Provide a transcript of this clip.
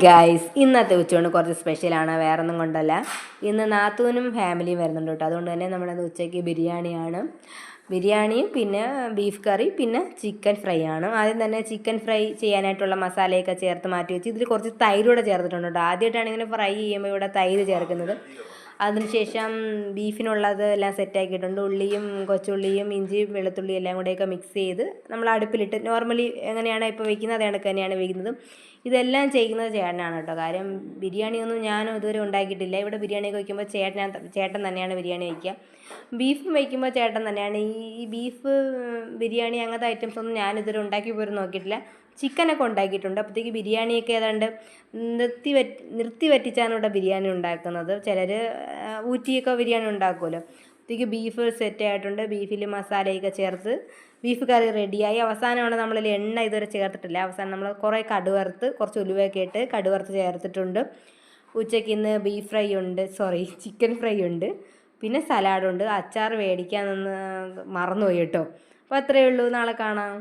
Guys ഇന്നത്തെ ഉച്ചയൂണ് കുറച്ച് സ്പെഷ്യലാണ്, വേറെ ഒന്നും കൊണ്ടല്ല. ഇന്ന് നാത്തൂനും ഫാമിലിയും വരുന്നുണ്ട് കേട്ടോ. അതുകൊണ്ട് തന്നെ നമ്മളത് ഉച്ചയ്ക്ക് ബിരിയാണിയാണ്. ബിരിയാണിയും പിന്നെ ബീഫ് കറി പിന്നെ ചിക്കൻ ഫ്രൈ ആണ്. ആദ്യം തന്നെ ചിക്കൻ ഫ്രൈ ചെയ്യാനായിട്ടുള്ള മസാലയൊക്കെ ചേർത്ത് മാറ്റി വെച്ച് ഇതിൽ കുറച്ച് തൈരൂടെ ചേർത്തിട്ടുണ്ട് കേട്ടോ. ആദ്യമായിട്ടാണ് ഇങ്ങനെ ഫ്രൈ ചെയ്യുമ്പോൾ ഇവിടെ തൈര് ചേർക്കുന്നത്. അതിനുശേഷം ബീഫിനുള്ളത് എല്ലാം സെറ്റാക്കിയിട്ടുണ്ട്. ഉള്ളിയും കൊച്ചുള്ളിയും ഇഞ്ചിയും വെളുത്തുള്ളിയും എല്ലാം കൂടെയൊക്കെ മിക്സ് ചെയ്ത് നമ്മൾ അടുപ്പിലിട്ട് നോർമലി എങ്ങനെയാണ് ഇപ്പോൾ വെക്കുന്നത് അതേ കണക്ക് തന്നെയാണ് വെക്കുന്നത്. ഇതെല്ലാം ചെയ്യുന്നത് ചേട്ടനാണ് കേട്ടോ. കാര്യം ബിരിയാണിയൊന്നും ഞാനും ഇതുവരെ ഉണ്ടാക്കിയിട്ടില്ല. ഇവിടെ ബിരിയാണിയൊക്കെ വയ്ക്കുമ്പോൾ ചേട്ടൻ തന്നെയാണ് ബിരിയാണി വയ്ക്കുക. ബീഫും വയ്ക്കുമ്പോൾ ചേട്ടൻ തന്നെയാണ്. ഈ ബീഫ് ബിരിയാണി അങ്ങനത്തെ ഐറ്റംസ് ഒന്നും ഞാനിതുവരെ ഉണ്ടാക്കി പോലും നോക്കിയിട്ടില്ല. ചിക്കനൊക്കെ ഉണ്ടാക്കിയിട്ടുണ്ട്. അപ്പോഴത്തേക്ക് ബിരിയാണിയൊക്കെ ഏതാണ്ട് നിർത്തി വറ്റിച്ചാണ് ഇവിടെ ബിരിയാണി ഉണ്ടാക്കുന്നത്. ചിലർ ഊറ്റിയൊക്കെ ബിരിയാണി ഉണ്ടാക്കുമല്ലോ. അപ്പോഴത്തേക്ക് ബീഫ് സെറ്റ് ആയിട്ടുണ്ട്. ബീഫിൽ മസാലയൊക്കെ ചേർത്ത് ബീഫ് കറി റെഡിയായി. അവസാനമാണ് നമ്മളിൽ എണ്ണ ഇതുവരെ ചേർത്തിട്ടില്ല. അവസാനം നമ്മൾ കുറേ കടുവറുത്ത് കുറച്ച് ഉലുവയൊക്കെ ഇട്ട് കടുവറുത്ത് ചേർത്തിട്ടുണ്ട്. ഉച്ചയ്ക്ക് ഇന്ന് ബീഫ് ഫ്രൈ ഉണ്ട്, ചിക്കൻ ഫ്രൈ ഉണ്ട്, പിന്നെ സലാഡുണ്ട്. അച്ചാർ മേടിക്കാനൊന്ന് മറന്നുപോയി കേട്ടോ. അപ്പോൾ അത്രയേ ഉള്ളൂ. നാളെ കാണാം.